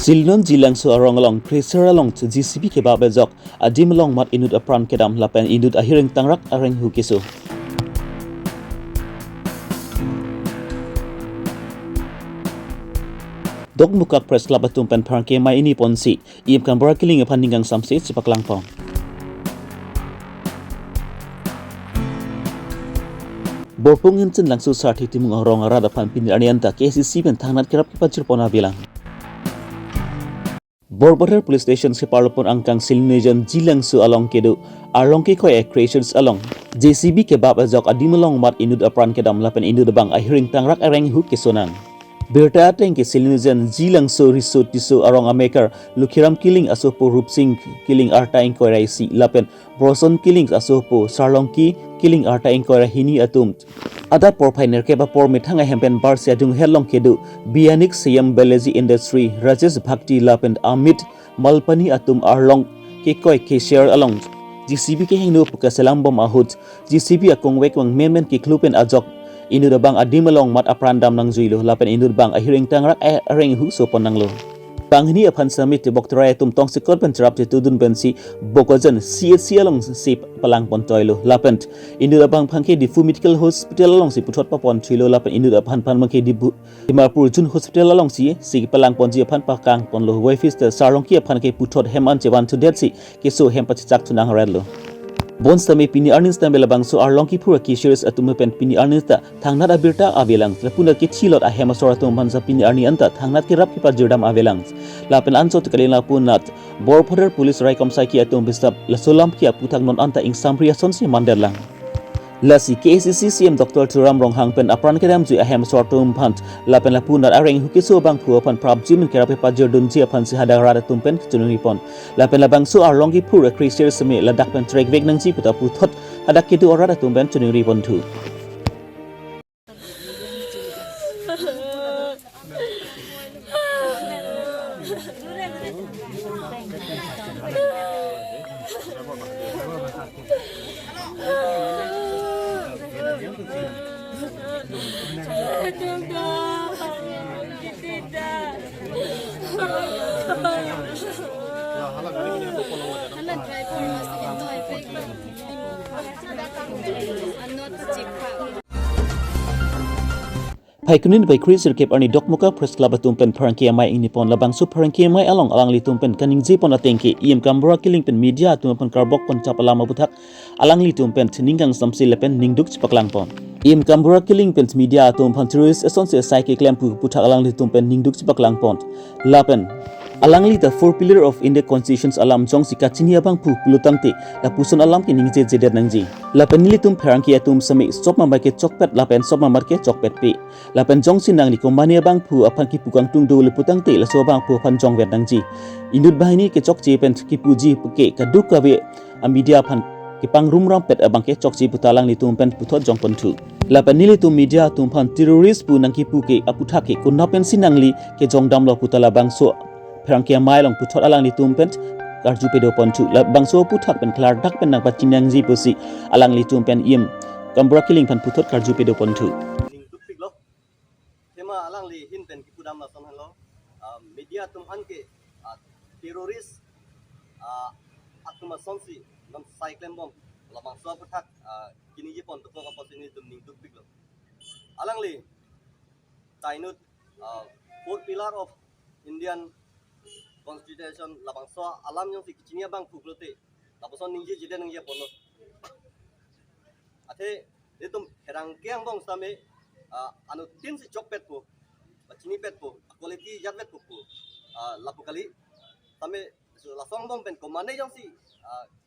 Silnon jilang su arong along tracer along to GCP ke ba bezok adim long mat inut apran kedam lapan inut ahiring tangrak areng hukisu. Dok muka press club atumpen parke mai ini ponsi iam kan barakiling apan ninggang samsit sepak langpong. Borpungin chen langsu sarti timung arong arada pan pinir anianta KCC pen tangnat kerap kepacir pona bilang. Borbother Police Station si parlopon angkang silnejan jilang su along kedu along ke koi creations along JCB ke bab azok adimelong mat inut apran kedam lapan inut bang ahiring tangrak areng hu kesonan. Berta ateng ke silnejan jilang su risut tisu arong amekar lukiram killing asopo rupsing killing arta ing koi raisi lapan broson killing asopo sarlongki killing arta ing koi hini atum. Ada porpainer ke ba por mithanga hempen bar siadung helong kedu bianik siam beleji industry Rajesh Bhakti lapend Amit Malpani atum arlong ke koi ke share along GCB ke hingno puka selambom ahut GCB akong wek wang memen ke klupen ajok inu bang adimalong mat aprandam nang juilo lapen inu bang ahiring tangrak areng hu sopon nang lo bang ni apan samit te boktra tum tong sekot pen trap te tudun bensi bokojan CSC along si palang pon toilo lapen inu bang phangke di fu medical hospital along si puthot papon chilo lapen inu apan pan mangke di Dimapur Jun hospital along si palang pon ji apan pakang pon lo wifis te sarong ki apan ke puthot heman jewan to det si ke so hem pachak tunang red lo Bon sami pini arnins ta belabang so arlongki pura ki series atume pen pini arnins ta thangnat abirta avelang lapuna ki chilot a hemasora tum mansa pini arni anta thangnat ki rap ki pa jirdam avelang lapen anso te kalina punat borpother police rai komsai ki atum bisap lasolam ki aputang non anta ing samria sonsi manderlang Lasi KCC CM Dr. Turam Ronghang pen apran kedam ju ahem sortum phant lapen lapunat areng hukiso bang pu apan prab jimin kerape pajir dunji apan si hadara tumpen tunungi pon lapen labang su arlongi pura krisir semi ladak pen trek veg nang ji puta puthot hadak kitu orada tumpen tunungi pon tu Paikunin by Chris Kep Arni Dokmuka Press Club atumpen parangkia mai inipon labang su parangkia mai along alang litumpen kaning jipon atengki iam kambora killing pen media atumpen karbok pon chapalama butak alang litumpen ninggang samsi lepen ningduk chipaklang pon iam kambora killing pen media atumpen terrorist asonsi psychic lampu butak alang litumpen ningduk chipaklang pon lapen Alangli the four pillar of India constitutions alam jong si kachini abang pu pulutang te la puson alam ki ningje jeder nangji la penili tum pharangki atum sami sop mambar ke chokpet la pen sop mambar ke chokpet pe la pen jong sin nangli ko mani abang pu apan ki pukang tung do le putang te la so bang pu pan jong vet nangji indut bahini ke chok je pen ki puji ke kaduk ka be media pan ki pang rumram pet abang ke chok ji putalang li tum pen puthot jong pon thu la penili tum media tum pan terrorist pu nang ki pu ke aputha ke ko na pen sinangli ke jong dam lo putala bang so Perangkia mailong puthot alang li tumpen karju pedo pontu la bangso puthak pen klar dak pen nang pachinang ji posi alang li tumpen iem kambra killing pan puthot karju pedo pontu ning dupik lo tema alang li hin pen ki pudam la son lo media tum han ke teroris atuma sonsi nam cyclone bomb la bangso puthak kini ji pon to ko posini tum ning dupik lo alang li tainut four pillar of Indian Constitution labang so alam yang si kicinia bang puklote laposon ningji jide nangje pono ate etum herang kiang bong same anu tin si chokpet po chini pet po quality jatpet po lapu kali same lasong bong pen komane yang si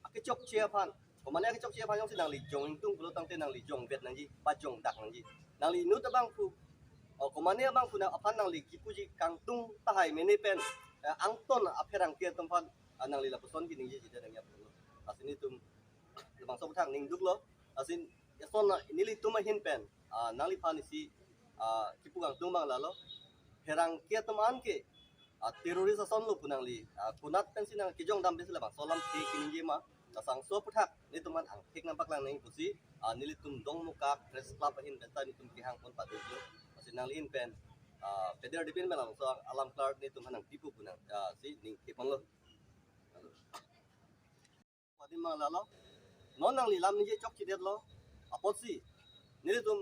akechok chia phan komane akechok chia phan yang si nang li jong tung pulotang te nang li jong vet nangji pa jong dak nangji nang li nu ta bang pu komane bang pu na apan nang li kipuji kangtung tahai mene pen angton aperang kia tempat nang lila person ki ningji jida nang ya pulo asini tum bang so thang ning duk lo asin yason nili tum hin pen nang li phani si kipugang tum bang lalo herang kia teman ke teroris ason lu punang li punat pen sinang kijong dam besila bang solam ti kiningji ma sang so puthak ni tuman ang thik nampak lang nang pusi nili tum dong muka press club hin pen ta ni tum ki hang pon patujo asin nang li hin pen peder dipin melang so alam klar ni tum hanang tipu punang si ning kepon lo padi malalo non nang li lam ni je chok chi det lo apot si ni tum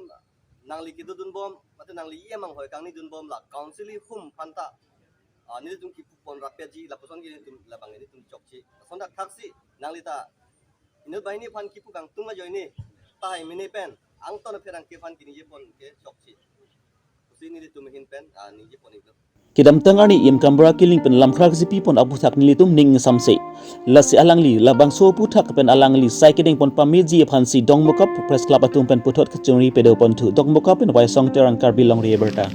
nang li kidu dun bom mate nang li yemang hoi kang ni dun bom la council hum phanta ni tum ki pon rapya ji la poson ki tum la bang ni tum chok chi sonda thaksi nang li ta inu bai ni phan ki pu kang tung ma joi ni tai mini pen ang ton pherang ke phan ki ni je pon ke chok chi si ni tum hin pen ni je pon iklo Kidam tangani im kambra kiling pen lam khrak zipi pon abu thak nilitum ning samse lasi alangli labang so pu thak pen alangli sai keding pon pameji phansi dongmokap press club atum pen puthot khchungri pedo pon thu dongmokap pen wai song terang karbi long ri berta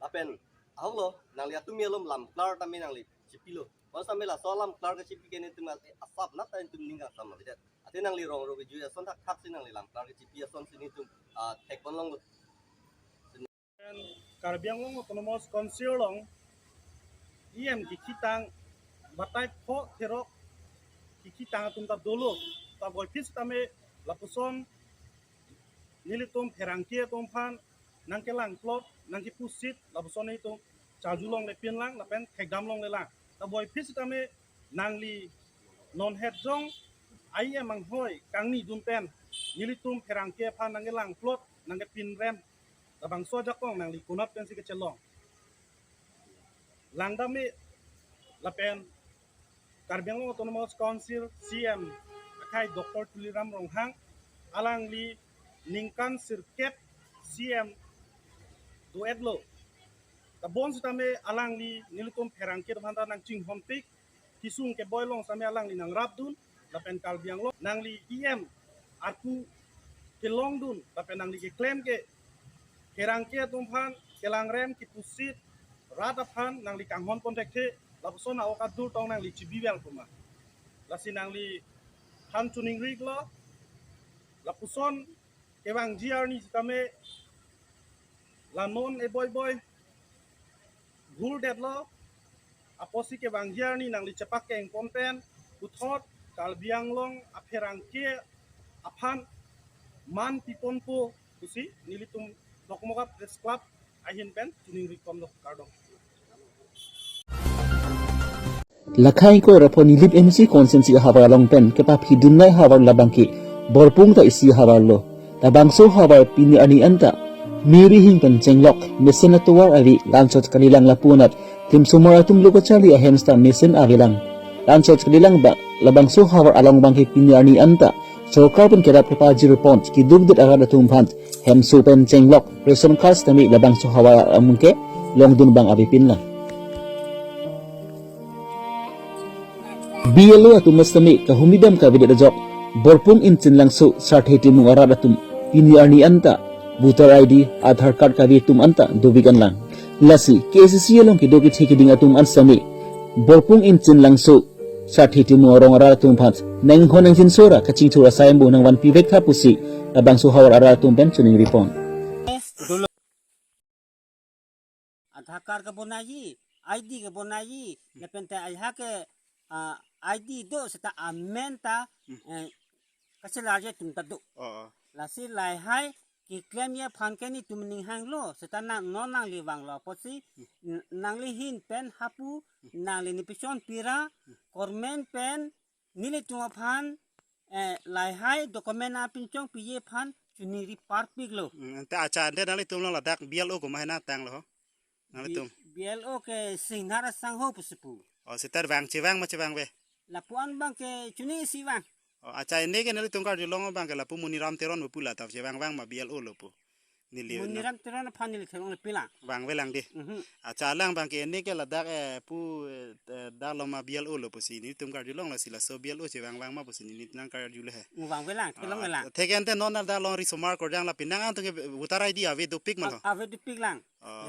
apen ahlo nang li atum yelom lam klar tami nang li chipilo on sambe la solam klar ke chipi ke ni tum asap na ta tum ninga sam ma bidat ate nang li rong ro ge ju ya son thak si nang li lam klar ke chipi ya son sini tum tek pon long Karbiang long autonomous council long iem kikitang batai pho therok kikitang atum ta dolo ta boy fis tame lapuson nilitum herangkie tomphan nangkelang plot nangki pusit lapuson itu chajulong le pinlang lapen khegdam long le lang ta boy fis tame nangli non het jong ai emang hoi kangni dunten nilitum herangkie phan nangkelang plot nangke pin rem tabang so jakong nang likunat pen si kecelong langdami lapen Karbiang Autonomous Council CM akai Dr. Tuliram Ronghang alang li ningkan sirket CM duetlo tabon sitame alang li nilitum perangkir banta nang ching homtik kisung ke boylong same alang li nang rabdun lapen Karbiang lo nang li IM aku kelong dun lapen nang li ke claim ke Kerangkia tumphan kelang rem kipusit rataphan nang li kanghon kontekte lapson awakadur tong nang li cibibel kuma lasi nang li han tuning rig lo lapuson kewang jiar ni tame lanon e boy gul det lo aposi kewang jiar ni nang li cepak keng konten uthot Karbiang long aperangkia aphan man piponpo kusi nilitum Dongmokap Press Club ahin pen tuning rekom dok kardong lakhai ko raponi lip MC consensi hawa long pen kepa phidunai hawa labangki borpung ta isi hawa lo tabangso hawa pini ani anta miri hing pen chenglok mesen atuwar ari lanchot kanilang lapunat tim sumaratum lokachali ahensta mesen agilang lanchot kanilang ba labangso hawa along bangki pini ani anta Sokar pun kerap kepaji repons ki dugdut agak datum phant hem supen chenglok reson khas tami labang so hawa mungke long dun bang abipin la BLO atumas tami kahumidam ka bidet jok borpung in chinlang so sartheti mung ara datum ini arni anta voter ID Aadhaar card ka tum anta dubigan lang lasi KCC long ki dogi thiki ding atum ansami borpung in chinlang so sartheti mung arong ara datum phant neng honang jin sora kaching thura sayambu nang wan pibek kha pusi labang so hawar ara tum ben chuning ripon Aadhaar card ka bonayi ID ka bonayi lepente ayha ke ID do seta amenta kasi large tum tadu lasi lai hai ki claim ya phan ke ni tum ning hang lo seta nang non nang li wang lo posi nang li hin pen hapu nang li ni pison pira kormen pen nili tuma phan lai hai dokumen a pinchong piye phan chuni ri par pig lo te acha ande nali tum lo ladak BLO ko mahina tang lo nali tum BLO ke singhara sang ho pusipu o sitar bang chiwang ma chiwang be lapuan bang ke chuni siwang acha inde ke nali tum ka dilong bang ke lapu muniram teron bu pula ta chiwang bang ma BLO lo pu nili muniram teron phanil therong pilang bang welang di acha lang bang ke inde ke ladak pu dalo ma BLO lo pu si ni tum ka dilong la sila so BLO chiwang bang ma pu si ni nang ka jule he wang welang thelong welang thekente non na dalong ri somar ko jang la pinang ang ke voter ID ave do pik ma lo ave du piglang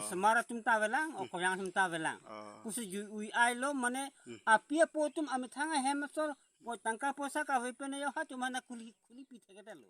semara tum ta welang o koyang tum ta welang pusi ui ai lo mane apia po tum amit thanga hem so po tangka posa ka we pene yo ha tumana kuli pi theke dalo